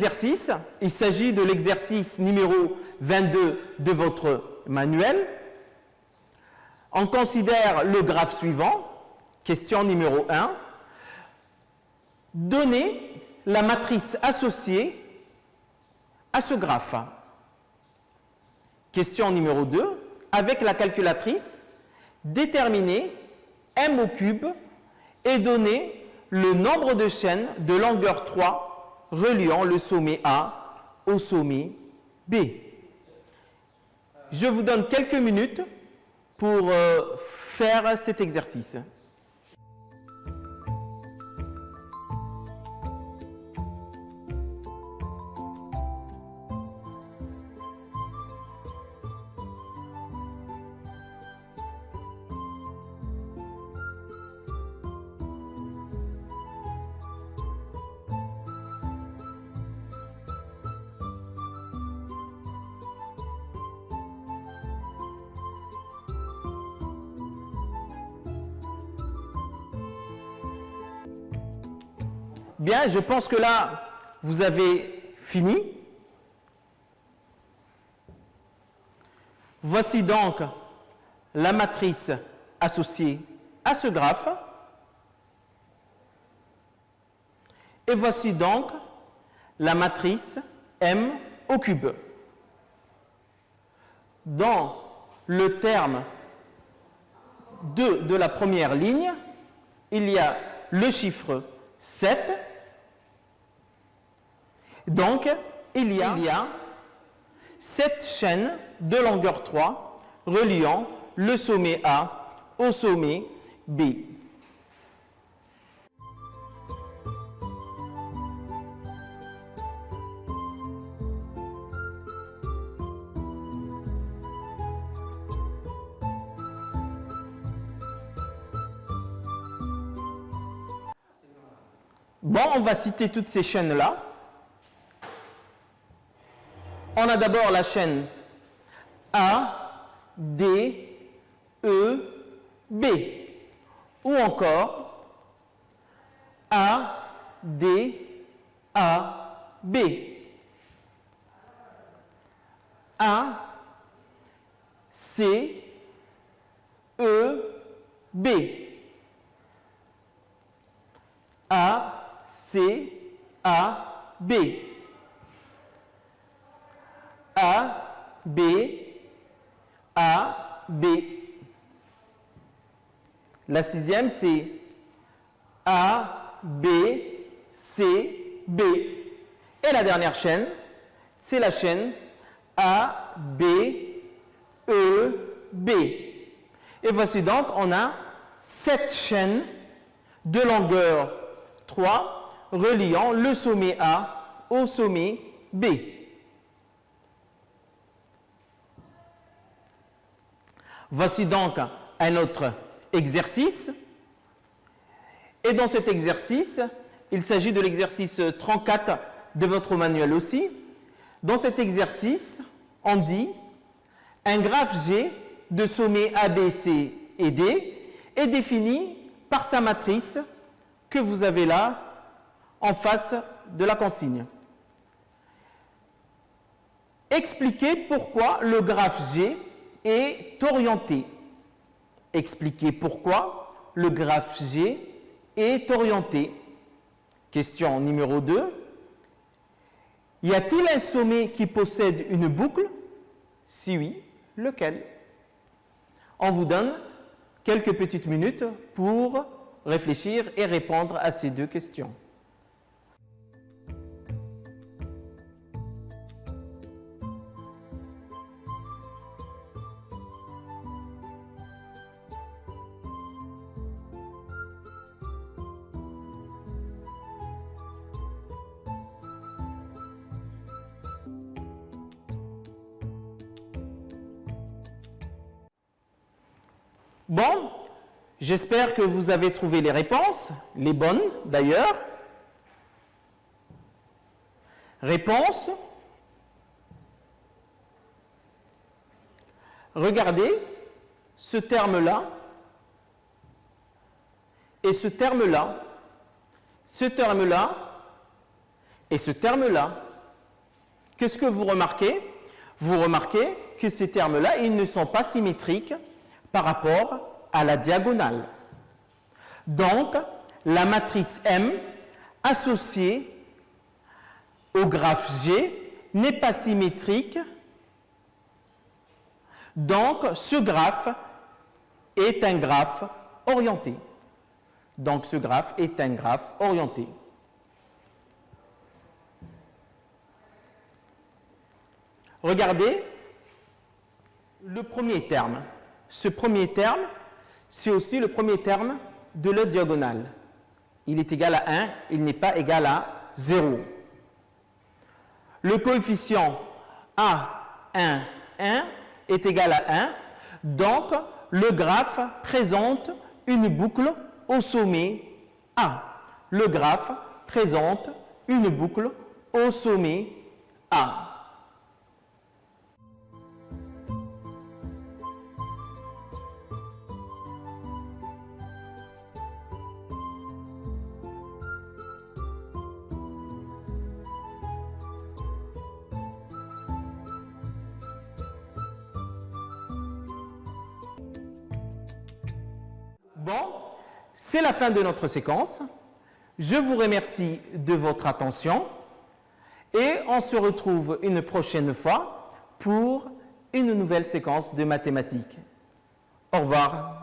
Exercice, il s'agit de l'exercice numéro 22 de votre manuel. On considère le graphe suivant. Question numéro 1. Donnez la matrice associée à ce graphe. Question numéro 2. Avec la calculatrice, déterminez m au cube et donnez le nombre de chaînes de longueur 3 reliant le sommet A au sommet B. Je vous donne quelques minutes pour faire cet exercice. Bien, je pense que là, vous avez fini. Voici donc la matrice associée à ce graphe. Et voici donc la matrice m au cube. Dans le terme 2 de la première ligne, il y a le chiffre 7. Donc, il y a 7 chaînes de longueur 3 reliant le sommet A au sommet B. Bon, on va citer toutes ces chaînes-là. On a d'abord la chaîne A, D, E, B. Ou encore A, D, A, B. A, C, E, B. A, C, A, B. A, B, A, B. La sixième, c'est A, B, C, B. Et la dernière chaîne, c'est la chaîne A, B, E, B. Et voici donc, on a 7 chaînes de longueur 3 reliant le sommet A au sommet B. Voici donc un autre exercice. Et dans cet exercice, il s'agit de l'exercice 34 de votre manuel aussi. Dans cet exercice, on dit un graphe G de sommets A, B, C et D est défini par sa matrice que vous avez là en face de la consigne. Expliquez pourquoi le graphe G est orienté. Expliquez pourquoi le graphe G est orienté. Question numéro 2. Y a-t-il un sommet qui possède une boucle? Si oui, lequel? On vous donne quelques petites minutes pour réfléchir et répondre à ces deux questions. Bon, j'espère que vous avez trouvé les réponses, les bonnes d'ailleurs. Réponse. Regardez ce terme-là et ce terme-là, ce terme-là et ce terme-là. qu'est-ce que vous remarquez? Vous remarquez que ces termes-là, ils ne sont pas symétriques par rapport à la diagonale. Donc, la matrice M associée au graphe G n'est pas symétrique. Donc, ce graphe est un graphe orienté. Donc, ce graphe est un graphe orienté. Regardez le premier terme. Ce premier terme, c'est aussi le premier terme de la diagonale. Il est égal à 1, il n'est pas égal à 0. Le coefficient A1, 1 est égal à 1, donc le graphe présente une boucle au sommet A. Le graphe présente une boucle au sommet A. Bon, c'est la fin de notre séquence. Je vous remercie de votre attention et on se retrouve une prochaine fois pour une nouvelle séquence de mathématiques. Au revoir.